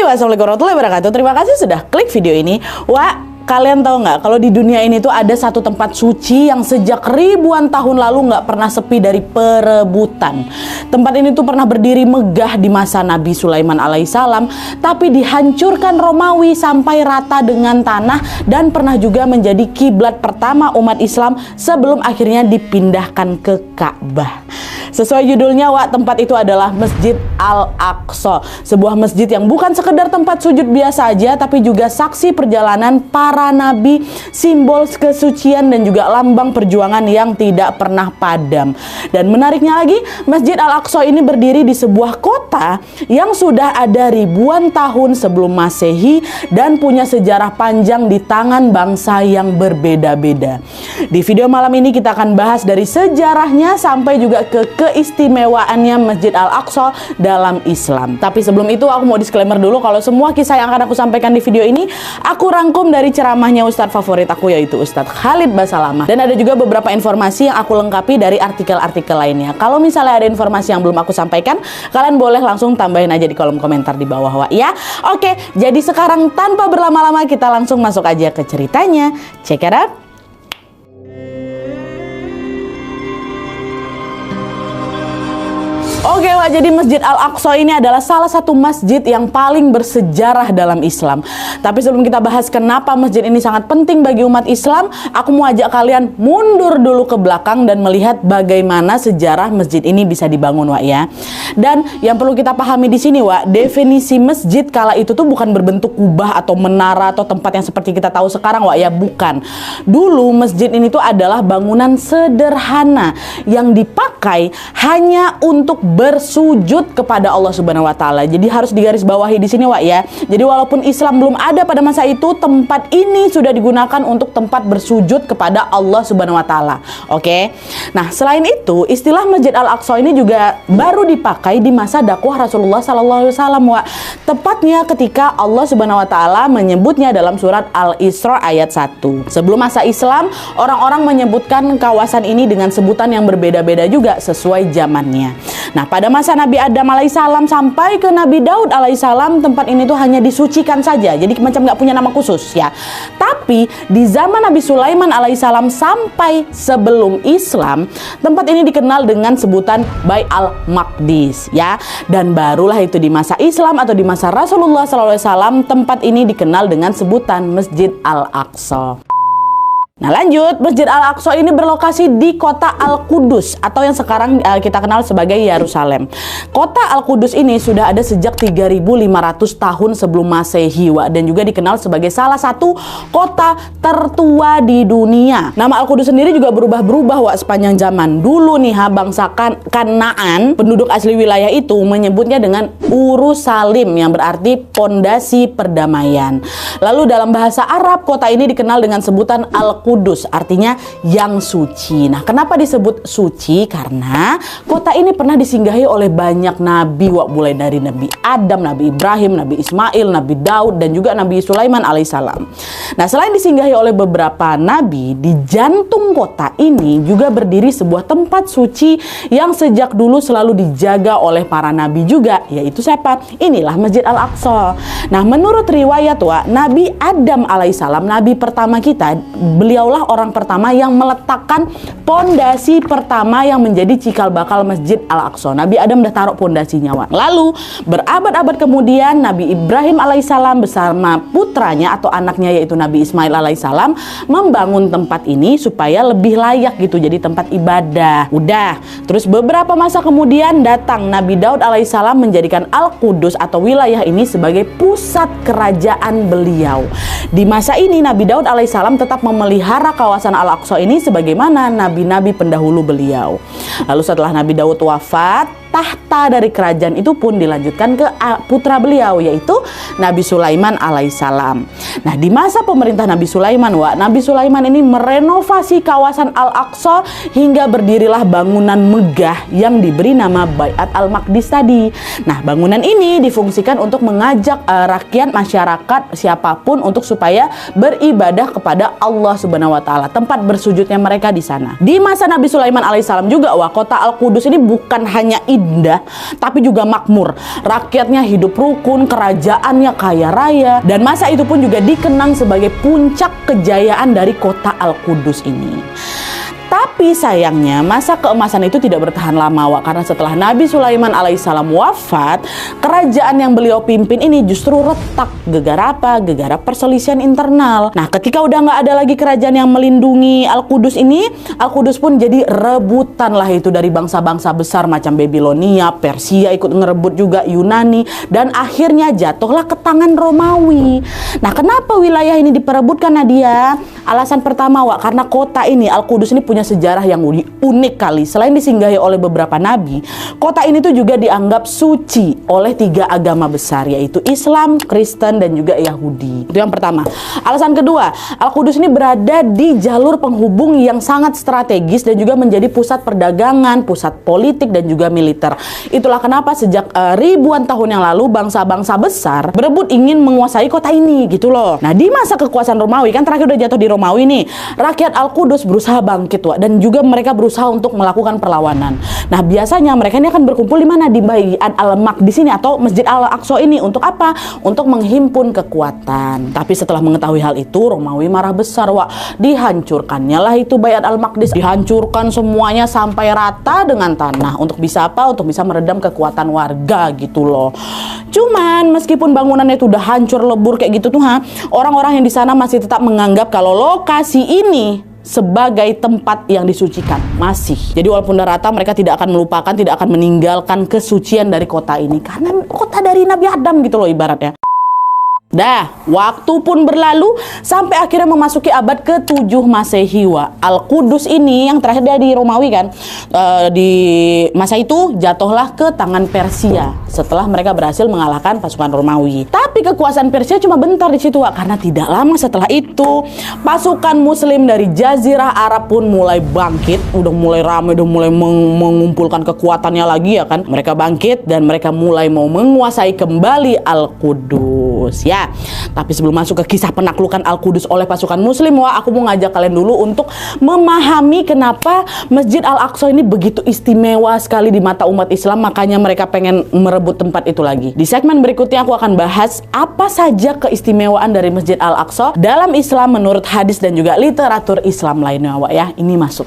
Hai, wassalamualaikum warahmatullahi wabarakatuh. Terima kasih sudah klik video ini. Wah, kalian tahu nggak kalau di dunia ini tuh ada satu tempat suci yang sejak ribuan tahun lalu nggak pernah sepi dari perebutan. Tempat ini tuh pernah berdiri megah di masa Nabi Sulaiman alaihissalam, tapi dihancurkan Romawi sampai rata dengan tanah dan pernah juga menjadi kiblat pertama umat Islam sebelum akhirnya dipindahkan ke Ka'bah. Sesuai judulnya, Wak, tempat itu adalah Masjid Al-Aqsa, sebuah masjid yang bukan sekedar tempat sujud biasa aja, tapi juga saksi perjalanan para nabi, simbol kesucian dan juga lambang perjuangan yang tidak pernah padam. Dan menariknya lagi, Masjid Al-Aqsa ini berdiri di sebuah kota yang sudah ada ribuan tahun sebelum Masehi dan punya sejarah panjang di tangan bangsa yang berbeda-beda. Di video malam ini kita akan bahas dari sejarahnya sampai juga ke keistimewaannya Masjid Al-Aqsa dalam Islam. Tapi sebelum itu aku mau disclaimer dulu kalau semua kisah yang akan aku sampaikan di video ini aku rangkum dari ceramahnya Ustadz favorit aku, yaitu Ustadz Khalid Basalamah. Dan ada juga beberapa informasi yang aku lengkapi dari artikel-artikel lainnya. Kalau misalnya ada informasi yang belum aku sampaikan, kalian boleh langsung tambahin aja di kolom komentar di bawah, Wak, ya. Oke, jadi sekarang tanpa berlama-lama kita langsung masuk aja ke ceritanya. Check it out. Oke, Wak, jadi Masjid Al-Aqsa ini adalah salah satu masjid yang paling bersejarah dalam Islam. Tapi sebelum kita bahas kenapa masjid ini sangat penting bagi umat Islam, aku mau ajak kalian mundur dulu ke belakang dan melihat bagaimana sejarah masjid ini bisa dibangun, Wak, ya. Dan yang perlu kita pahami di sini, Wak, definisi masjid kala itu tuh bukan berbentuk kubah atau menara atau tempat yang seperti kita tahu sekarang, Wak, ya, bukan. Dulu masjid ini tuh adalah bangunan sederhana yang dipakai hanya untuk bersujud kepada Allah Subhanahu wa taala. Jadi harus digarisbawahi di sini, Wak, ya. Jadi walaupun Islam belum ada pada masa itu, tempat ini sudah digunakan untuk tempat bersujud kepada Allah Subhanahu wa taala. Oke. Nah, selain itu, istilah Masjid Al-Aqsa ini juga baru dipakai di masa dakwah Rasulullah sallallahu alaihi wasallam, Wak. Tepatnya ketika Allah Subhanahu wa taala menyebutnya dalam surat Al-Isra ayat 1. Sebelum masa Islam, orang-orang menyebutkan kawasan ini dengan sebutan yang berbeda-beda juga sesuai zamannya. Nah, pada masa Nabi Adam alaihissalam sampai ke Nabi Daud alaihissalam, tempat ini tuh hanya disucikan saja. Jadi macam nggak punya nama khusus, ya. Tapi di zaman Nabi Sulaiman alaihissalam sampai sebelum Islam, tempat ini dikenal dengan sebutan Bait Al-Maqdis, ya. Dan barulah itu di masa Islam atau di masa Rasulullah SAW, tempat ini dikenal dengan sebutan Masjid Al-Aqsa. Nah, lanjut, Masjid Al-Aqsa ini berlokasi di kota Al-Qudus atau yang sekarang kita kenal sebagai Yerusalem. Kota Al-Qudus ini sudah ada sejak 3.500 tahun sebelum Masehi, Wak, dan juga dikenal sebagai salah satu kota tertua di dunia. Nama Al-Qudus sendiri juga berubah-berubah, Wak, sepanjang zaman. Dulu nih, bangsa Kanaan, penduduk asli wilayah itu menyebutnya dengan Urusalim yang berarti pondasi perdamaian. Lalu dalam bahasa Arab, kota ini dikenal dengan sebutan Al-Qudus, artinya yang suci. Nah, kenapa disebut suci? Karena kota ini pernah disinggahi oleh banyak nabi, Wak, mulai dari Nabi Adam, Nabi Ibrahim, Nabi Ismail, Nabi Daud, dan juga Nabi Sulaiman alaihissalam. Nah, selain disinggahi oleh beberapa nabi, di jantung kota ini juga berdiri sebuah tempat suci yang sejak dulu selalu dijaga oleh para nabi juga, yaitu siapa? Inilah Masjid Al-Aqsa. Nah, menurut riwayat, Wak, Nabi Adam alaihissalam, nabi pertama kita, beliaulah orang pertama yang meletakkan pondasi pertama yang menjadi cikal bakal Masjid Al-Aqsa. Nabi Adam udah taruh pondasinya, Wak. Lalu berabad-abad kemudian Nabi Ibrahim alaihissalam bersama putranya atau anaknya yaitu Nabi Ismail alaihissalam membangun tempat ini supaya lebih layak gitu jadi tempat ibadah. Udah. Terus beberapa masa kemudian datang Nabi Daud alaihissalam menjadikan Al-Qudus atau wilayah ini sebagai pusat kerajaan beliau. Di masa ini Nabi Daud alaihissalam tetap memelihara kawasan Al-Aqsa ini sebagaimana nabi-nabi pendahulu beliau. Lalu setelah Nabi Daud wafat, tahta dari kerajaan itu pun dilanjutkan ke putra beliau yaitu Nabi Sulaiman alaihissalam. Nah, di masa pemerintah Nabi Sulaiman, Wak, Nabi Sulaiman ini merenovasi kawasan Al-Aqsa hingga berdirilah bangunan megah yang diberi nama Bait Al-Maqdis tadi. Nah, bangunan ini difungsikan untuk mengajak rakyat masyarakat siapapun untuk supaya beribadah kepada Allah Subhanahu wa taala, tempat bersujudnya mereka di sana. Di masa Nabi Sulaiman alaihissalam juga, Wak, kota Al-Qudus ini bukan hanya indah tapi juga makmur. Rakyatnya hidup rukun, kerajaannya kaya raya, dan masa itu pun juga dikenang sebagai puncak kejayaan dari kota Al-Qudus ini. Tapi sayangnya masa keemasan itu tidak bertahan lama, Wak, karena setelah Nabi Sulaiman alaihissalam wafat, kerajaan yang beliau pimpin ini justru retak. Gegara apa? Gegara perselisihan internal. Nah, ketika udah nggak ada lagi kerajaan yang melindungi Al-Qudus ini, Al-Qudus pun jadi rebutan lah itu dari bangsa-bangsa besar macam Babilonia, Persia ikut ngerebut juga, Yunani, dan akhirnya jatuhlah ke tangan Romawi. Nah, kenapa wilayah ini diperebutkan, Nadia? Alasan pertama, Wak, karena kota ini, Al-Qudus ini punya sejarah yang unik kali. Selain disinggahi oleh beberapa nabi, kota ini tuh juga dianggap suci oleh 3 agama besar, yaitu Islam, Kristen, dan juga Yahudi. Itu yang pertama. Alasan kedua, Al-Qudus ini berada di jalur penghubung yang sangat strategis dan juga menjadi pusat perdagangan, pusat politik, dan juga militer. Itulah kenapa sejak ribuan tahun yang lalu bangsa-bangsa besar berebut ingin menguasai kota ini gitu loh. Nah, di masa kekuasaan Romawi, kan terakhir udah jatuh di Romawi nih, rakyat Al-Qudus berusaha bangkit, Wak, dan juga mereka berusaha untuk melakukan perlawanan. Nah, biasanya mereka ini akan berkumpul di mana? Di Baiat Al-Maqdis ini atau Masjid Al-Aqsa ini. Untuk apa? Untuk menghimpun kekuatan. Tapi setelah mengetahui hal itu, Romawi marah besar, Wak. Dihancurkannya lah itu Baiat Al-Maqdis. Dihancurkan semuanya sampai rata dengan tanah. Untuk bisa apa? Untuk bisa meredam kekuatan warga gitu loh. Cuman meskipun bangunannya itu udah hancur lebur kayak gitu tuh, orang-orang yang di sana masih tetap menganggap kalau lokasi ini sebagai tempat yang disucikan, masih. Jadi walaupun udah rata, mereka tidak akan melupakan, tidak akan meninggalkan kesucian dari kota ini, karena kota dari Nabi Adam gitu loh ibaratnya. Dah, waktu pun berlalu sampai akhirnya memasuki abad ke-7 Masehi, Wak. Al-Qudus ini yang terakhir dia di Romawi kan, di masa itu jatuhlah ke tangan Persia setelah mereka berhasil mengalahkan pasukan Romawi. Tapi kekuasaan Persia cuma bentar di situ, Wak, karena tidak lama setelah itu pasukan Muslim dari Jazirah Arab pun mulai bangkit, udah mulai ramai, udah mulai mengumpulkan kekuatannya lagi ya kan. Mereka bangkit dan mereka mulai mau menguasai kembali Al-Qudus ya. Tapi sebelum masuk ke kisah penaklukan Al-Qudus oleh pasukan Muslim, Wak, aku mau ngajak kalian dulu untuk memahami kenapa Masjid Al-Aqsa ini begitu istimewa sekali di mata umat Islam, makanya mereka pengen merebut tempat itu lagi. Di segmen berikutnya aku akan bahas apa saja keistimewaan dari Masjid Al-Aqsa dalam Islam menurut hadis dan juga literatur Islam lainnya, Wak, ya. Ini masuk.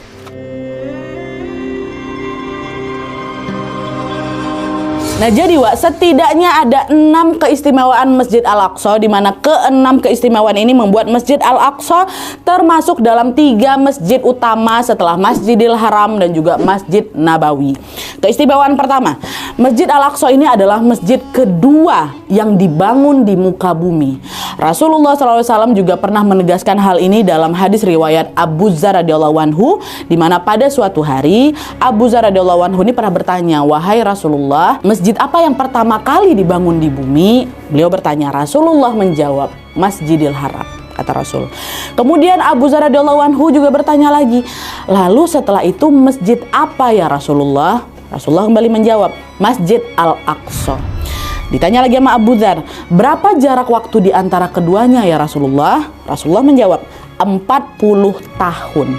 Nah, jadi, Wak, setidaknya ada 6 keistimewaan Masjid Al-Aqsa, di mana ke-6 keistimewaan ini membuat Masjid Al-Aqsa termasuk dalam 3 masjid utama setelah Masjidil Haram dan juga Masjid Nabawi. Keistimewaan pertama, Masjid Al-Aqsa ini adalah masjid kedua yang dibangun di muka bumi. Rasulullah SAW juga pernah menegaskan hal ini dalam hadis riwayat Abu Dzar radhiyallahu anhu, di mana pada suatu hari Abu Dzar radhiyallahu anhu ini pernah bertanya, "Wahai Rasulullah, masjid apa yang pertama kali dibangun di bumi?" Beliau bertanya. Rasulullah menjawab, "Masjidil Haram," kata Rasul. Kemudian Abu Dzar radhiyallahu anhu juga bertanya lagi, "Lalu setelah itu masjid apa ya Rasulullah?" Rasulullah kembali menjawab, "Masjid Al-Aqsa." Ditanya lagi sama Abu Dzar, "Berapa jarak waktu di antara keduanya ya Rasulullah?" Rasulullah menjawab, 40 tahun.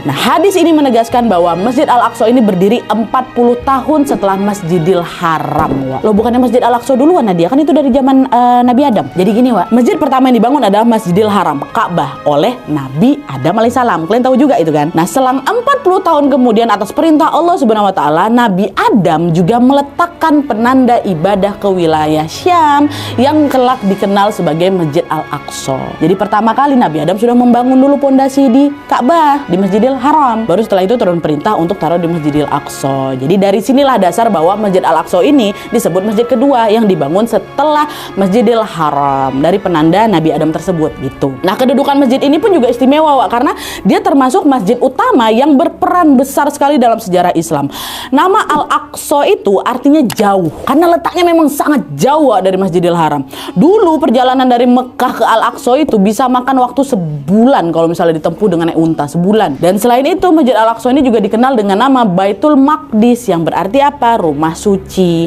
Nah, hadis ini menegaskan bahwa Masjid Al-Aqsa ini berdiri 40 tahun setelah Masjidil Haram, Wak. Loh, bukannya Masjid Al-Aqsa duluan, Nadia? Kan itu dari zaman Nabi Adam. Jadi gini, Wak, masjid pertama yang dibangun adalah Masjidil Haram, Ka'bah, oleh Nabi Adam alaihissalam. Kalian tahu juga itu kan? Nah, selang 40 tahun kemudian atas perintah Allah Subhanahu wa taala, Nabi Adam juga meletakkan penanda ibadah ke wilayah Syam yang kelak dikenal sebagai Masjid Al-Aqsa. Jadi pertama kali Nabi Adam sudah membangun dulu pondasi di Ka'bah, di Masjidil Haram. Baru setelah itu turun perintah untuk taruh di Masjidil Aqsa. Jadi dari sinilah dasar bahwa Masjid Al-Aqsa ini disebut masjid kedua yang dibangun setelah Masjidil Haram dari penanda Nabi Adam tersebut gitu. Nah, kedudukan masjid ini pun juga istimewa, Wak, karena dia termasuk masjid utama yang berperan besar sekali dalam sejarah Islam. Nama Al-Aqsa itu artinya jauh karena letaknya memang sangat jauh, Wak, dari Masjidil Haram. Dulu perjalanan dari Mekah ke Al-Aqsa itu bisa makan waktu sebulan kalau misalnya ditempuh dengan naik unta, sebulan Tuhan. Dan selain itu Masjid Al-Aqsa ini juga dikenal dengan nama Baitul Maqdis, yang berarti apa? Rumah suci.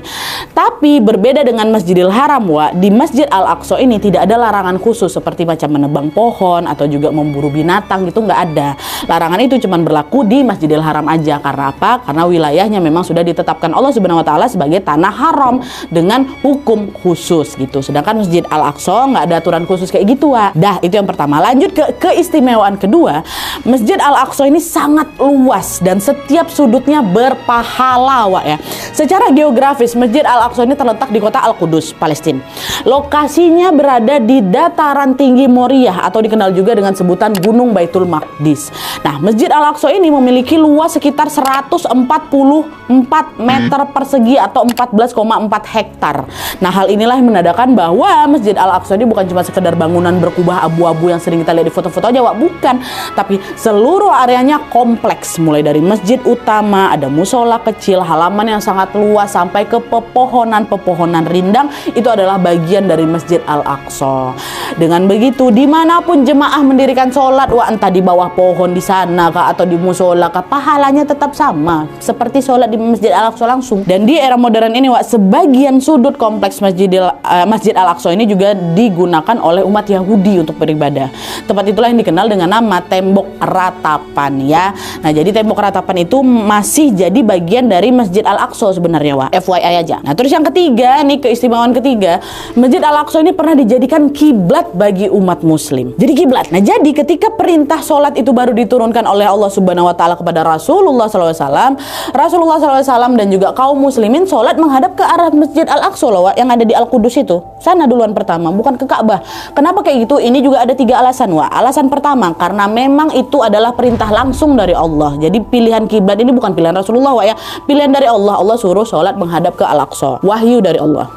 Tapi berbeda dengan Masjidil Haram, di Masjid Al-Aqsa ini tidak ada larangan khusus seperti macam menebang pohon atau juga memburu binatang, gitu nggak ada. Larangan itu cuma berlaku di Masjidil Haram aja. Karena apa? Karena wilayahnya memang sudah ditetapkan Allah Subhanahu wa taala sebagai tanah haram dengan hukum khusus gitu. Sedangkan Masjid Al-Aqsa nggak ada aturan khusus kayak gitu, Dah, itu yang pertama. Lanjut ke keistimewaan kedua. Masjid Al-Aqsa ini sangat luas dan setiap sudutnya berpahala, ya. Secara geografis Masjid Al-Aqsa ini terletak di kota Al-Qudus, Palestina. Lokasinya berada di dataran tinggi Moriah atau dikenal juga dengan sebutan Gunung Baitul Maqdis. Nah, Masjid Al-Aqsa ini memiliki luas sekitar 144 meter persegi atau 14,4 hektar. Nah, hal inilah yang menandakan bahwa Masjid Al-Aqsa ini bukan cuma sekedar bangunan berkubah abu-abu yang sering kita lihat di foto-foto aja, bukan. Tapi seluruh areanya kompleks, mulai dari masjid utama, ada musola kecil, halaman yang sangat luas, sampai ke pepohonan rindang, itu adalah bagian dari Masjid Al-Aqsa. Dengan begitu, dimanapun jemaah mendirikan sholat, entah di bawah pohon di sana kah, atau di musola kah, pahalanya tetap sama seperti sholat di Masjid Al-Aqsa langsung. Dan di era modern ini, sebagian sudut kompleks Masjid Al-Aqsa ini juga digunakan oleh umat Yahudi untuk beribadah. Tempat itulah yang dikenal dengan nama tembok ratapan, ya. Nah, jadi tembok ratapan itu masih jadi bagian dari Masjid Al-Aqsa sebenarnya, FYI aja. Nah, terus yang ketiga nih, keistimewaan ketiga, Masjid Al-Aqsa ini pernah dijadikan kiblat bagi umat muslim. Jadi kiblat. Nah, jadi ketika perintah sholat itu baru diturunkan oleh Allah Subhanahu wa taala kepada Rasulullah SAW, Rasulullah SAW dan juga kaum muslimin sholat menghadap ke arah Masjid Al-Aqsa yang ada di Al-Qudus itu. Sana duluan pertama, bukan ke Ka'bah. Kenapa kayak gitu? Ini juga ada 3 alasan, Alasan pertama, karena memang itu adalah perintah langsung dari Allah. Jadi pilihan kiblat ini bukan pilihan Rasulullah, ya. Pilihan dari Allah. Allah suruh sholat menghadap ke Al-Aqsa. Wahyu dari Allah.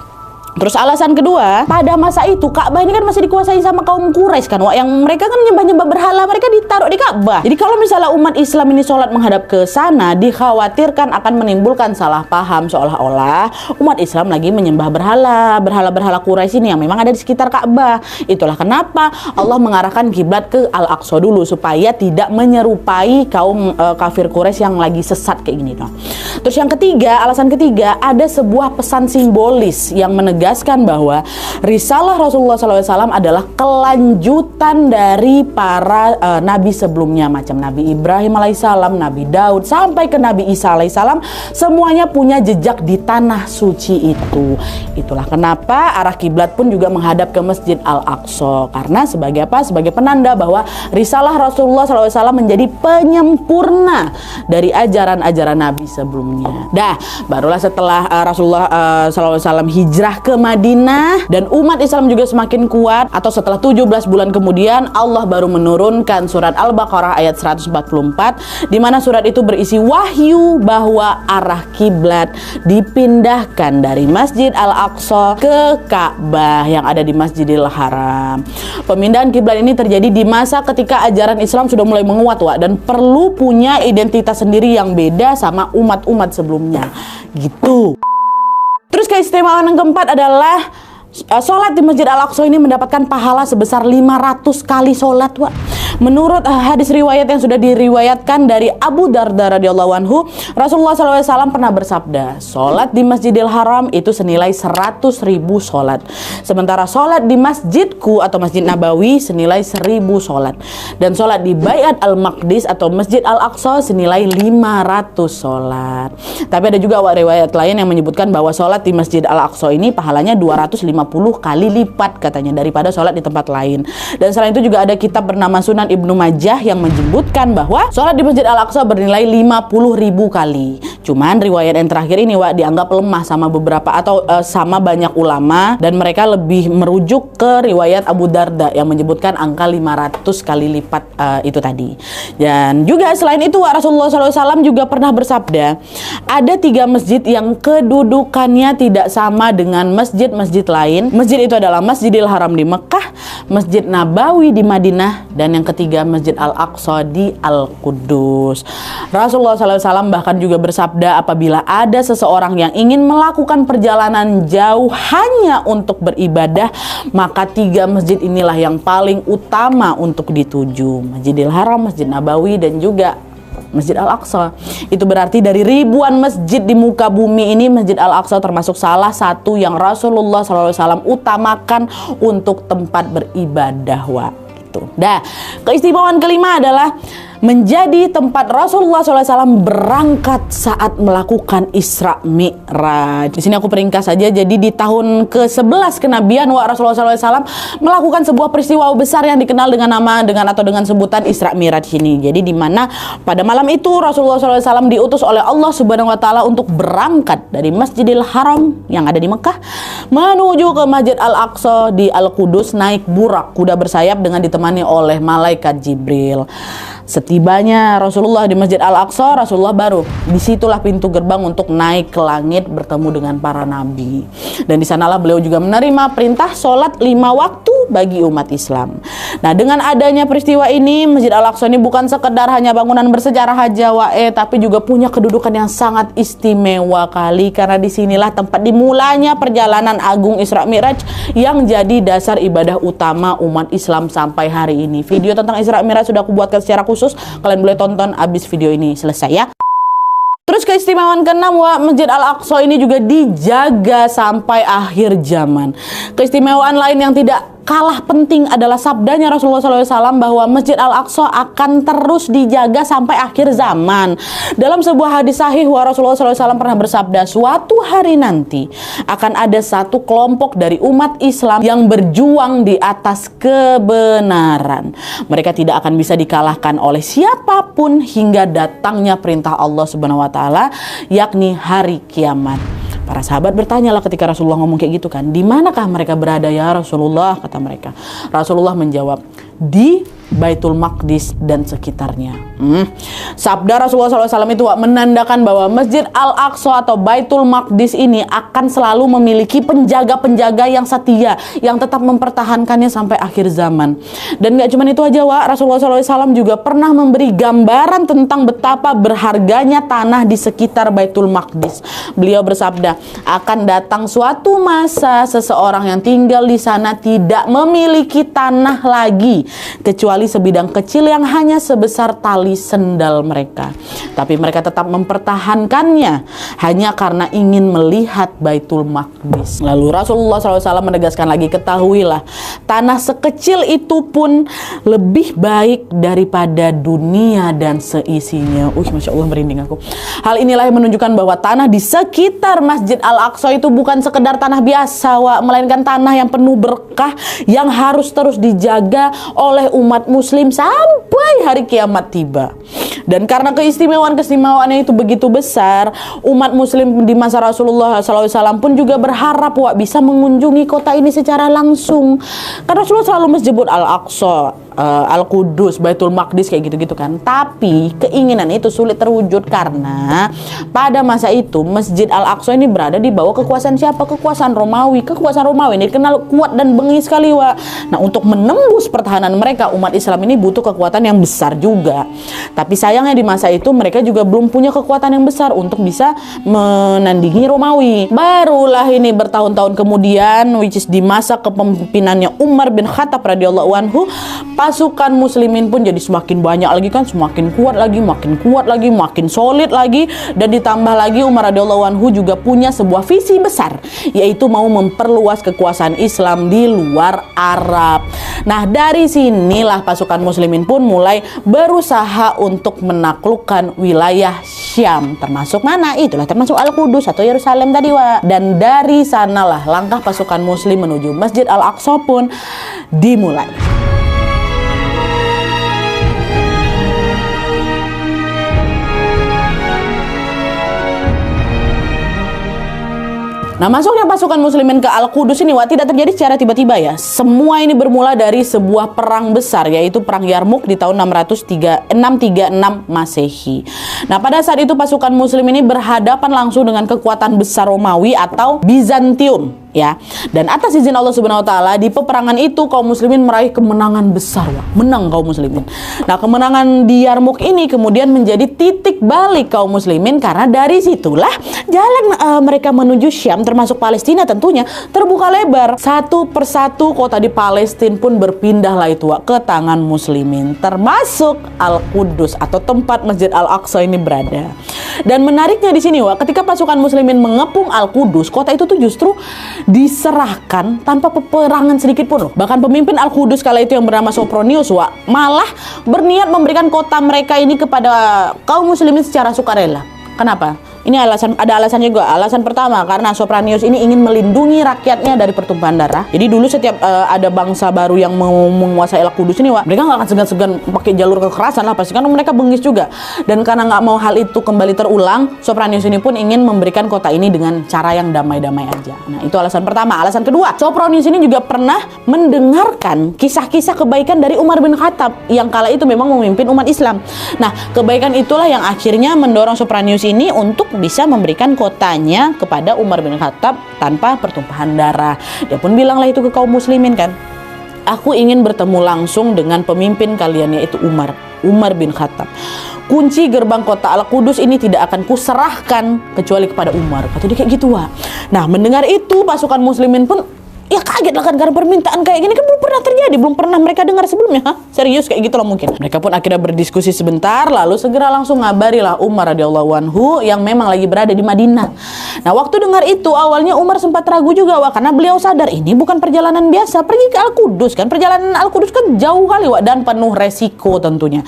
Terus alasan kedua, pada masa itu Ka'bah ini kan masih dikuasai sama kaum Quraisy kan, yang mereka kan nyembah-nyembah berhala, mereka ditaruh di Ka'bah. Jadi kalau misalnya umat Islam ini sholat menghadap ke sana, dikhawatirkan akan menimbulkan salah paham seolah-olah umat Islam lagi menyembah berhala Quraisy ini yang memang ada di sekitar Ka'bah. Itulah kenapa Allah mengarahkan kiblat ke Al-Aqsa dulu, supaya tidak menyerupai kaum kafir Quraisy yang lagi sesat kayak gini. Terus yang ketiga, alasan ketiga, ada sebuah pesan simbolis yang menegaskan bahwa risalah Rasulullah SAW adalah kelanjutan dari para nabi sebelumnya, macam Nabi Ibrahim alaihissalam, Nabi Daud, sampai ke Nabi Isa alaihissalam, semuanya punya jejak di tanah suci itu. Itulah kenapa arah kiblat pun juga menghadap ke Masjid Al-Aqsa, karena sebagai apa? Sebagai penanda bahwa risalah Rasulullah SAW menjadi penyempurna dari ajaran-ajaran nabi sebelumnya. Barulah setelah Rasulullah SAW hijrah ke Madinah dan umat Islam juga semakin kuat, atau setelah 17 bulan kemudian Allah baru menurunkan surat Al-Baqarah ayat 144, di mana surat itu berisi wahyu bahwa arah kiblat dipindahkan dari Masjid Al-Aqsa ke Ka'bah yang ada di Masjidil Haram. Pemindahan kiblat ini terjadi di masa ketika ajaran Islam sudah mulai menguat, dan perlu punya identitas sendiri yang beda sama umat-umat sebelumnya gitu. Terus keistimewaan yang keempat adalah sholat di Masjid Al-Aqsa ini mendapatkan pahala sebesar 500 kali sholat, Menurut hadis riwayat yang sudah diriwayatkan dari Abu Darda radhiyallahu anhu, Rasulullah SAW pernah bersabda, sholat di Masjidil Haram itu senilai 100.000 sholat. Sementara sholat di masjidku atau Masjid Nabawi senilai 1.000 sholat. Dan sholat di Baiat Al-Maqdis atau Masjid Al-Aqsa senilai 500 sholat. Tapi ada juga riwayat lain yang menyebutkan bahwa sholat di Masjid Al-Aqsa ini pahalanya 250 kali lipat katanya daripada sholat di tempat lain. Dan selain itu juga ada kitab bernama Sunan Ibnu Majah yang menyebutkan bahwa sholat di Masjid Al-Aqsa bernilai 50.000 kali. Cuman riwayat yang terakhir ini dianggap lemah sama beberapa atau sama banyak ulama, dan mereka lebih merujuk ke riwayat Abu Darda yang menyebutkan angka 500 kali lipat itu tadi. Dan juga selain itu Rasulullah SAW juga pernah bersabda, ada 3 masjid yang kedudukannya tidak sama dengan masjid-masjid lain. Masjid itu adalah Masjidil Haram di Mekah, Masjid Nabawi di Madinah, dan yang ketiga Masjid Al-Aqsa di Al-Qudus. Rasulullah SAW bahkan juga bersabda, apabila ada seseorang yang ingin melakukan perjalanan jauh hanya untuk beribadah, maka 3 masjid inilah yang paling utama untuk dituju: Masjidil Haram, Masjid Nabawi, dan juga Masjid Al-Aqsa. Itu berarti dari ribuan masjid di muka bumi ini, Masjid Al-Aqsa termasuk salah satu yang Rasulullah SAW utamakan untuk tempat beribadah. Nah, keistimewaan kelima adalah menjadi tempat Rasulullah SAW berangkat saat melakukan Isra Mi'raj. Di sini aku peringkas saja. Jadi di tahun ke-11 kenabian Rasulullah SAW melakukan sebuah peristiwa besar yang dikenal dengan nama atau dengan sebutan Isra Mi'raj ini. Jadi di mana pada malam itu Rasulullah SAW diutus oleh Allah Subhanahu Wa Taala untuk berangkat dari Masjidil Haram yang ada di Mekah menuju ke Masjid Al-Aqsa di Al-Qudus naik burak kuda bersayap dengan ditemani oleh malaikat Jibril. Setibanya Rasulullah di Masjid Al-Aqsa, Rasulullah baru disitulah pintu gerbang untuk naik ke langit bertemu dengan para nabi. Dan di sanalah beliau juga menerima perintah sholat 5 waktu bagi umat Islam. Nah, dengan adanya peristiwa ini, Masjid Al-Aqsa ini bukan sekedar hanya bangunan bersejarah aja, tapi juga punya kedudukan yang sangat istimewa kali, karena disinilah tempat dimulainya perjalanan agung Isra Mi'raj yang jadi dasar ibadah utama umat Islam sampai hari ini. Video tentang Isra Mi'raj sudah aku buatkan secara khusus, kalian boleh tonton abis video ini selesai ya. Terus keistimewaan ke-6, Masjid Al-Aqsa ini juga dijaga sampai akhir zaman. Keistimewaan lain yang tidak kalah penting adalah sabdanya Rasulullah SAW bahwa Masjid Al-Aqsa akan terus dijaga sampai akhir zaman. Dalam sebuah hadis sahih, Rasulullah SAW pernah bersabda, suatu hari nanti akan ada satu kelompok dari umat Islam yang berjuang di atas kebenaran. Mereka tidak akan bisa dikalahkan oleh siapapun hingga datangnya perintah Allah Subhanahu Wa Taala, yakni hari kiamat. Para sahabat bertanyalah ketika Rasulullah ngomong kayak gitu kan, di manakah mereka berada ya Rasulullah, kata mereka. Rasulullah menjawab, di Baitul Maqdis dan sekitarnya. Sabda Rasulullah SAW itu menandakan bahwa Masjid Al-Aqsa atau Baitul Maqdis ini akan selalu memiliki penjaga-penjaga yang setia, yang tetap mempertahankannya sampai akhir zaman. Dan gak cuma itu aja, Rasulullah SAW juga pernah memberi gambaran tentang betapa berharganya tanah di sekitar Baitul Maqdis. Beliau bersabda, akan datang suatu masa seseorang yang tinggal di sana tidak memiliki tanah lagi, kecuali sebidang kecil yang hanya sebesar tali sendal mereka. Tapi mereka tetap mempertahankannya hanya karena ingin melihat Baitul Maqdis. Lalu Rasulullah SAW menegaskan lagi, ketahuilah, tanah sekecil itu pun lebih baik daripada dunia dan seisinya. Masya Allah, merinding aku. Hal inilah yang menunjukkan bahwa tanah di sekitar Masjid Al-Aqsa itu bukan sekedar tanah biasa, melainkan tanah yang penuh berkah yang harus terus dijaga oleh umat muslim sampai hari kiamat tiba. Dan karena keistimewaannya itu begitu besar, umat muslim di masa Rasulullah SAW pun juga berharap bisa mengunjungi kota ini secara langsung. Karena Rasulullah selalu menyebut Al-Aqsa, Al-Qudus, Baitul Maqdis kayak gitu-gitu kan. Tapi keinginan itu sulit terwujud karena pada masa itu Masjid Al-Aqsa ini berada di bawah kekuasaan siapa? Kekuasaan Romawi. Kekuasaan Romawi ini dikenal kuat dan bengis sekali, Nah, untuk menembus pertahanan mereka, umat Islam ini butuh kekuatan yang besar juga. Tapi sayangnya di masa itu mereka juga belum punya kekuatan yang besar untuk bisa menandingi Romawi. Barulah ini bertahun-tahun kemudian, which is di masa kepemimpinannya Umar bin Khattab radhiyallahu anhu, pasukan muslimin pun jadi semakin banyak lagi kan, semakin kuat lagi, makin solid lagi. Dan ditambah lagi Umar radhiyallahu anhu juga punya sebuah visi besar, yaitu mau memperluas kekuasaan Islam di luar Arab. Nah, dari sinilah pasukan muslimin pun mulai berusaha untuk menaklukkan wilayah Syam, termasuk mana? Itulah termasuk Al-Qudus atau Yerusalem tadi, Dan dari sanalah langkah pasukan muslim menuju Masjid Al-Aqsa pun dimulai. Nah, masuknya pasukan muslimin ke Al-Qudus ini tidak terjadi secara tiba-tiba ya. Semua ini bermula dari sebuah perang besar, yaitu Perang Yarmuk di tahun 636 Masehi. Nah, pada saat itu pasukan muslim ini berhadapan langsung dengan kekuatan besar Romawi atau Bizantium ya. Dan atas izin Allah Subhanahu wa taala di peperangan itu kaum muslimin meraih kemenangan besar, Wak. Menang kaum muslimin. Nah, kemenangan di Yarmuk ini kemudian menjadi titik balik kaum muslimin karena dari situlah jalan mereka menuju Syam termasuk Palestina tentunya terbuka lebar. Satu persatu kota di Palestina pun berpindahlah itu, Wak, ke tangan muslimin, termasuk Al-Qudus atau tempat Masjid Al-Aqsa ini berada. Dan menariknya di sini, Wak, ketika pasukan muslimin mengepung Al-Qudus, kota itu tuh justru diserahkan tanpa peperangan sedikit pun loh. Bahkan pemimpin Al-Qudus kala itu yang bernama Sopronius, Wak, malah berniat memberikan kota mereka ini kepada kaum muslimin secara sukarela. Kenapa? Ini ada alasannya juga. Alasan pertama, karena Sopronius ini ingin melindungi rakyatnya dari pertumpahan darah. Jadi dulu setiap ada bangsa baru yang mau menguasai Al-Qudus ini, Wak, mereka nggak akan segan-segan pakai jalur kekerasan lah pasti, karena mereka bengis juga. Dan karena nggak mau hal itu kembali terulang, Sopronius ini pun ingin memberikan kota ini dengan cara yang damai-damai aja. Nah, itu alasan pertama. Alasan kedua, Sopronius ini juga pernah mendengarkan kisah-kisah kebaikan dari Umar bin Khattab yang kala itu memang memimpin umat Islam. Nah, kebaikan itulah yang akhirnya mendorong Sopronius ini untuk bisa memberikan kotanya kepada Umar bin Khattab tanpa pertumpahan darah. Dia pun bilanglah itu ke kaum muslimin kan, aku ingin bertemu langsung dengan pemimpin kalian yaitu Umar bin Khattab. Kunci gerbang kota Al-Qudus ini tidak akan kuserahkan kecuali kepada Umar. Kata dia kayak gitu, Wak. Nah, mendengar itu pasukan muslimin pun ya kaget lah kan, karena permintaan kayak gini kan belum pernah terjadi, belum pernah mereka dengar sebelumnya. Serius kayak gitu loh mungkin. Mereka pun akhirnya berdiskusi sebentar, lalu segera langsung ngabarilah Umar radhiyallahu anhu yang memang lagi berada di Madinah. Nah, waktu dengar itu awalnya Umar sempat ragu juga, Wak, karena beliau sadar ini bukan perjalanan biasa, pergi ke Al-Qudus kan, perjalanan Al-Qudus kan jauh kali, Wak, dan penuh resiko tentunya.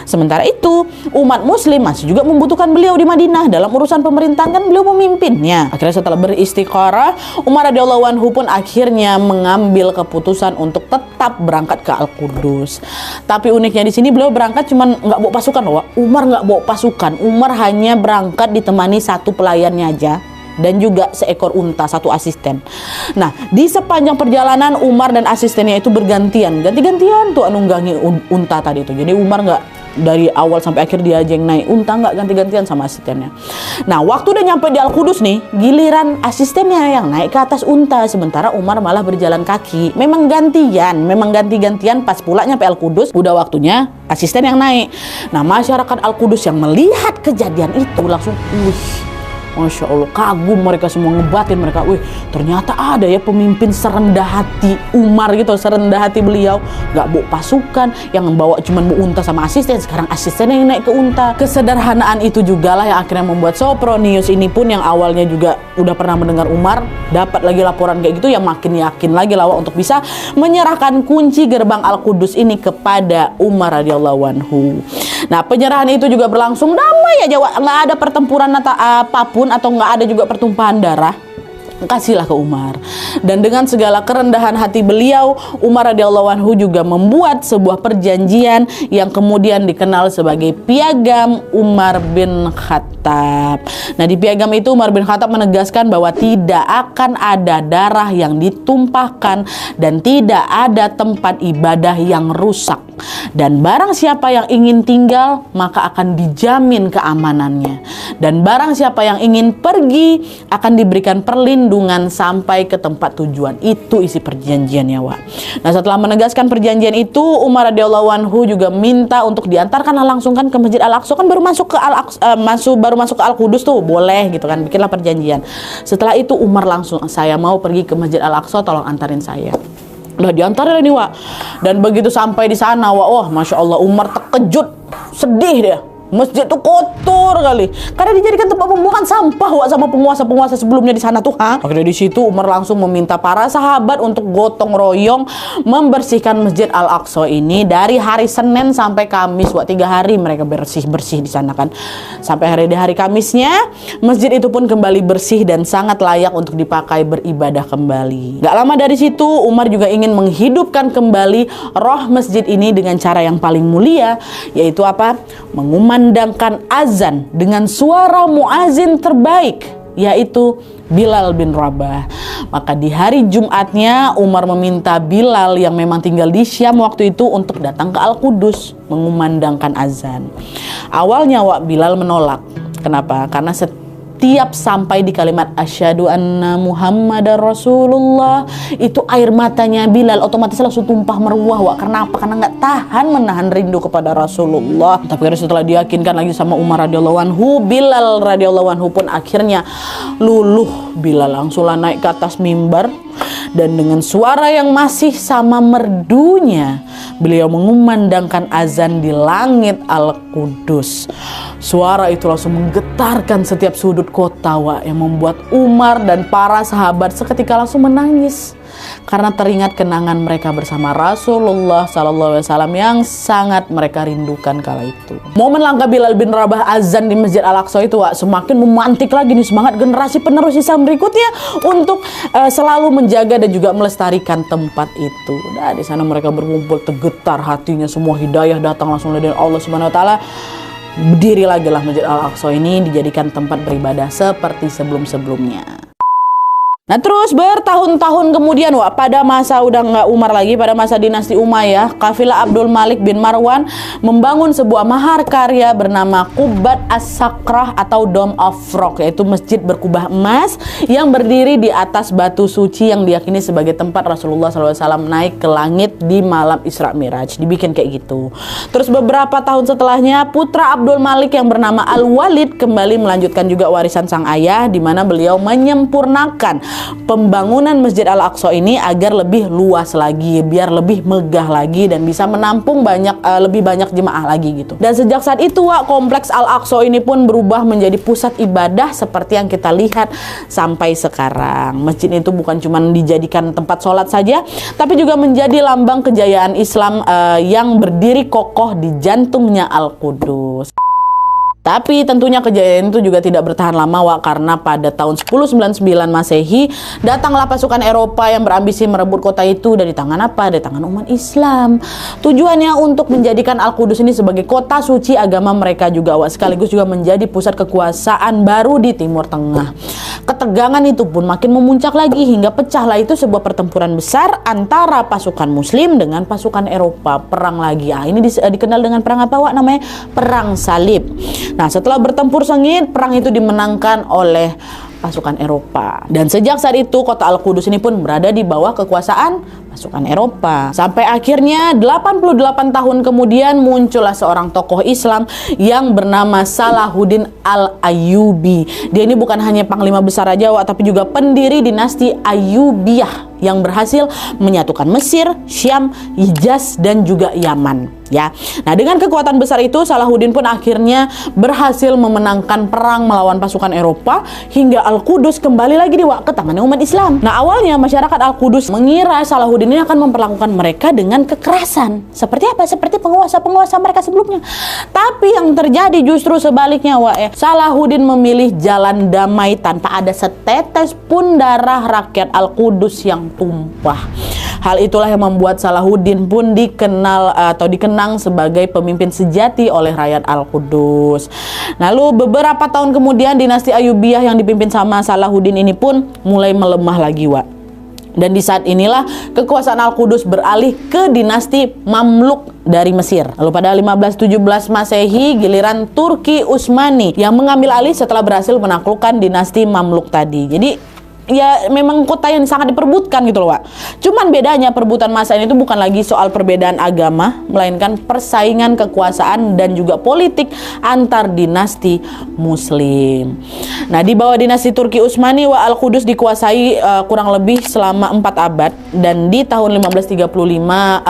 Sementara itu umat muslim masih juga membutuhkan beliau di Madinah, dalam urusan pemerintahan kan beliau memimpinnya. Akhirnya setelah beristikharah, Umar radhiyallahu anhu pun akhirnya mengambil keputusan untuk tetap berangkat ke Al-Qudus. Tapi uniknya di sini beliau berangkat cuman nggak bawa pasukan loh, Wak. Umar nggak bawa pasukan. Umar hanya berangkat ditemani satu pelayannya aja dan juga seekor unta, satu asisten. Nah, di sepanjang perjalanan Umar dan asistennya itu ganti-gantian tuh nunggangi unta tadi itu. Jadi Umar nggak dari awal sampai akhir dia aja yang naik unta, nggak ganti-gantian sama asistennya. Nah, waktu udah nyampe di Al-Qudus nih, giliran asistennya yang naik ke atas unta, sementara Umar malah berjalan kaki. Memang ganti-gantian pas pula nyampe Al-Qudus, udah waktunya asisten yang naik. Nah, masyarakat Al-Qudus yang melihat kejadian itu langsung Masya Allah, kagum mereka semua, ngebatin mereka. Wih, ternyata ada ya pemimpin serendah hati Umar gitu, serendah hati beliau. Gak bawa pasukan, yang membawa cuma bawa unta sama asisten. Sekarang asisten yang naik ke unta. Kesederhanaan itu juga lah yang akhirnya membuat Sopronius ini pun yang awalnya juga udah pernah mendengar Umar, dapat lagi laporan kayak gitu, yang makin yakin lagi lah untuk bisa menyerahkan kunci gerbang Al-Qudus ini kepada Umar radhiyallahu anhu. Nah, penyerahan itu juga berlangsung damai aja, nggak ada pertempuran atau apapun, atau nggak ada juga pertumpahan darah. Kasihlah ke Umar. Dan dengan segala kerendahan hati beliau, Umar radhiyallahu anhu juga membuat sebuah perjanjian yang kemudian dikenal sebagai Piagam Umar bin Khattab. Nah, di piagam itu Umar bin Khattab menegaskan bahwa tidak akan ada darah yang ditumpahkan dan tidak ada tempat ibadah yang rusak. Dan barang siapa yang ingin tinggal, maka akan dijamin keamanannya. Dan barang siapa yang ingin pergi, akan diberikan perlindungan sampai ke tempat tujuan. Itu isi perjanjiannya, Wak. Nah, setelah menegaskan perjanjian itu, Umar radhiyallahu anhu juga minta untuk diantarkan langsung kan ke Masjid Al-Aqsa, kan baru masuk ke Al-Qudus tuh, boleh gitu kan, bikinlah perjanjian. Setelah itu Umar langsung, saya mau pergi ke Masjid Al-Aqsa, tolong antarin saya. Udah diantarin nih, Wak. Dan begitu sampai di sana, Wak, wah, Masya Allah, Umar terkejut, sedih dia. Masjid tuh kotor kali, karena dijadikan tempat pembuangan sampah, Wak, sama penguasa-penguasa sebelumnya di sana tuh. Akhirnya di situ Umar langsung meminta para sahabat untuk gotong royong membersihkan Masjid Al-Aqsa ini dari hari Senin sampai Kamis, Wak. 3 hari mereka bersih-bersih di sana kan. Sampai hari Kamisnya masjid itu pun kembali bersih dan sangat layak untuk dipakai beribadah kembali. Gak lama dari situ Umar juga ingin menghidupkan kembali roh masjid ini dengan cara yang paling mulia, yaitu apa? Mengumandangkan azan dengan suara muazin terbaik, yaitu Bilal bin Rabah. Maka di hari Jumatnya Umar meminta Bilal yang memang tinggal di Syam waktu itu untuk datang ke Al-Qudus mengumandangkan azan. Awalnya, Wak, Bilal menolak. Kenapa? Karena setiap sampai di kalimat asyhadu anna Muhammadar Rasulullah, itu air matanya Bilal otomatis langsung tumpah meruah, Wak. Karena apa? Karena nggak tahan menahan rindu kepada Rasulullah. Tapi setelah diyakinkan lagi sama Umar radhiyallahu anhu, Bilal radhiyallahu anhu pun akhirnya luluh. Bilal langsunglah naik ke atas mimbar, dan dengan suara yang masih sama merdunya, beliau mengumandangkan azan di langit Al-Qudus. Suara itu langsung menggetarkan setiap sudut kota, Wak, yang membuat Umar dan para sahabat seketika langsung menangis karena teringat kenangan mereka bersama Rasulullah SAW yang sangat mereka rindukan kala itu. Momen langkah Bilal bin Rabah azan di Masjid Al-Aqsa itu, Wak, semakin memantik lagi nih semangat generasi penerus Islam berikutnya untuk selalu menjaga dan juga melestarikan tempat itu. Nah, di sana mereka berkumpul, tergetar hatinya, semua hidayah datang langsung dari Allah Subhanahu wa taala. Berdiri lagi lah Masjid Al-Aqsa ini, dijadikan tempat beribadah seperti sebelum-sebelumnya. Nah, terus bertahun-tahun kemudian, Wak, pada masa udah nggak Umar lagi, pada masa dinasti Umayyah, kafilah Abdul Malik bin Marwan membangun sebuah maharkarya bernama Qubat As-Sakrah atau Dome of Rock, yaitu masjid berkubah emas yang berdiri di atas batu suci yang diyakini sebagai tempat Rasulullah SAW naik ke langit di malam Isra Miraj. Dibikin kayak gitu. Terus beberapa tahun setelahnya, putra Abdul Malik yang bernama Al-Walid kembali melanjutkan juga warisan sang ayah, di mana beliau menyempurnakan pembangunan Masjid Al-Aqsa ini agar lebih luas lagi, biar lebih megah lagi dan bisa menampung lebih banyak jemaah lagi gitu. Dan sejak saat itu, Wak, kompleks Al-Aqsa ini pun berubah menjadi pusat ibadah seperti yang kita lihat sampai sekarang. Masjid itu bukan cuma dijadikan tempat sholat saja, tapi juga menjadi lambang kejayaan Islam yang berdiri kokoh di jantungnya Al-Qudus. Tapi tentunya kejayaan itu juga tidak bertahan lama, Wak, karena pada tahun 1099 Masehi datanglah pasukan Eropa yang berambisi merebut kota itu dari tangan apa? Dari tangan umat Islam. Tujuannya untuk menjadikan Al-Qudus ini sebagai kota suci agama mereka juga, Wak, sekaligus juga menjadi pusat kekuasaan baru di Timur Tengah. Ketegangan itu pun makin memuncak lagi hingga pecahlah itu sebuah pertempuran besar antara pasukan Muslim dengan pasukan Eropa. Perang lagi. Ini dikenal dengan perang apa, Wak? Namanya Perang Salib. Nah, setelah bertempur sengit, perang itu dimenangkan oleh pasukan Eropa. Dan sejak saat itu, kota Al-Qudus ini pun berada di bawah kekuasaan pasukan Eropa. Sampai akhirnya 88 tahun kemudian muncullah seorang tokoh Islam yang bernama Salahuddin Al-Ayyubi. Dia ini bukan hanya panglima besar Raja, Wak, tapi juga pendiri dinasti Ayyubiyah yang berhasil menyatukan Mesir, Syam, Hijaz, dan juga Yaman. Ya, nah dengan kekuatan besar itu Salahuddin pun akhirnya berhasil memenangkan perang melawan pasukan Eropa hingga Al-Qudus kembali lagi ke tangan umat Islam. Nah, awalnya masyarakat Al-Qudus mengira Salahuddin ini akan memperlakukan mereka dengan kekerasan. Seperti apa? Seperti penguasa-penguasa mereka sebelumnya. Tapi yang terjadi justru sebaliknya, Wak. Salahuddin memilih jalan damai tanpa ada setetes pun darah rakyat Al-Qudus yang tumpah. Hal itulah yang membuat Salahuddin pun dikenang sebagai pemimpin sejati oleh rakyat Al-Qudus. Lalu beberapa tahun kemudian dinasti Ayyubiyah yang dipimpin sama Salahuddin ini pun mulai melemah lagi, Wak. Dan di saat inilah kekuasaan Al-Qudus beralih ke dinasti Mamluk dari Mesir. Lalu pada 1517 Masehi giliran Turki Utsmani yang mengambil alih setelah berhasil menaklukkan dinasti Mamluk tadi. Jadi ya memang kota yang sangat diperbutkan gitu loh, Wak. Cuman bedanya perebutan masa ini itu bukan lagi soal perbedaan agama, melainkan persaingan kekuasaan dan juga politik antar dinasti Muslim. Nah, di bawah dinasti Turki Utsmani, Wak, Al-Qudus dikuasai kurang lebih selama 4 abad, dan di tahun 1535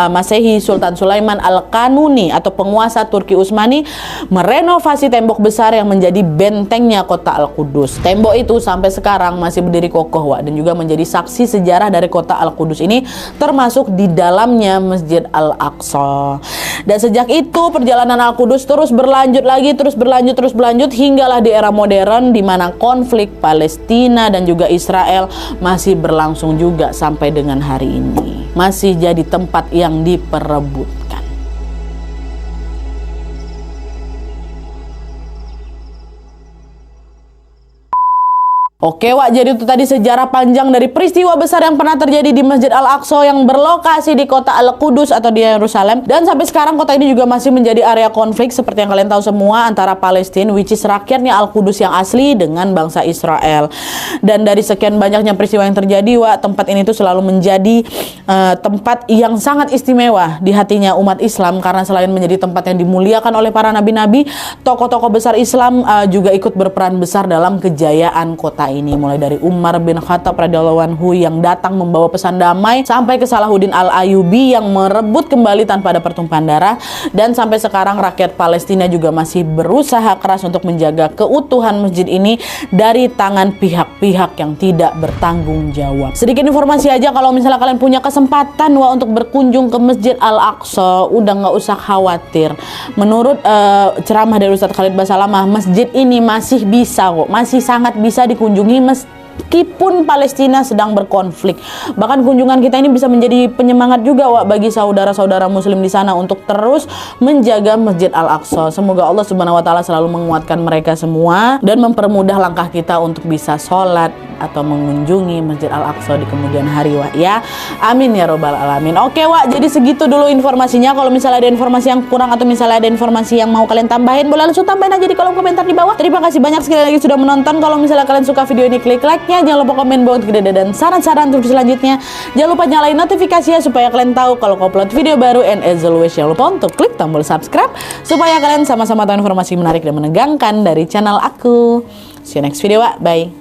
Masehi Sultan Sulaiman Al-Kanuni atau penguasa Turki Utsmani merenovasi tembok besar yang menjadi bentengnya kota Al-Qudus. Tembok itu sampai sekarang masih berdiri kokoh, Wak, dan juga menjadi saksi sejarah dari kota Al-Qudus ini, termasuk di dalamnya Masjid Al-Aqsa. Dan sejak itu perjalanan Al-Qudus terus berlanjut hinggalah di era modern di mana konflik Palestina dan juga Israel masih berlangsung juga sampai dengan hari ini. Masih jadi tempat yang diperebutkan. Oke Wak, jadi itu tadi sejarah panjang dari peristiwa besar yang pernah terjadi di Masjid Al-Aqsa yang berlokasi di kota Al-Qudus atau di Yerusalem. Dan sampai sekarang kota ini juga masih menjadi area konflik seperti yang kalian tahu semua antara Palestina, which is rakyatnya Al-Qudus yang asli, dengan bangsa Israel. Dan dari sekian banyaknya peristiwa yang terjadi Wak, tempat ini tuh selalu menjadi tempat yang sangat istimewa di hatinya umat Islam, karena selain menjadi tempat yang dimuliakan oleh para nabi-nabi, tokoh-tokoh besar Islam juga ikut berperan besar dalam kejayaan kota ini, mulai dari Umar bin Khattab radhiyallahu anhu yang datang membawa pesan damai, sampai ke Salahuddin Al-Ayyubi yang merebut kembali tanpa ada pertumpahan darah, dan sampai sekarang rakyat Palestina juga masih berusaha keras untuk menjaga keutuhan masjid ini dari tangan pihak-pihak yang tidak bertanggung jawab. Sedikit informasi aja, kalau misalnya kalian punya kesempatan untuk berkunjung ke Masjid Al-Aqsa, udah nggak usah khawatir. Menurut ceramah dari Ustadz Khalid Basalamah, masjid ini masih bisa kok, masih sangat bisa dikunjungi meskipun Palestina sedang berkonflik. Bahkan kunjungan kita ini bisa menjadi penyemangat juga bagi saudara-saudara muslim di sana untuk terus menjaga Masjid Al-Aqsa. Semoga Allah Subhanahu wa taala selalu menguatkan mereka semua dan mempermudah langkah kita untuk bisa sholat atau mengunjungi Masjid Al-Aqsa di kemudian hari ya. Amin ya robbal alamin. Oke jadi segitu dulu informasinya. Kalau misalnya ada informasi yang kurang atau misalnya ada informasi yang mau kalian tambahin, boleh langsung tambahin aja di kolom komentar di bawah. Terima kasih banyak sekali lagi sudah menonton. Kalau misalnya kalian suka video ini, klik like-nya, jangan lupa komen bawah untuk ide dan saran-saran untuk selanjutnya. Jangan lupa nyalain notifikasinya supaya kalian tahu kalau upload video baru, and as always jangan lupa untuk klik tombol subscribe supaya kalian sama-sama tahu informasi menarik dan menegangkan dari channel aku. See you next video, bye.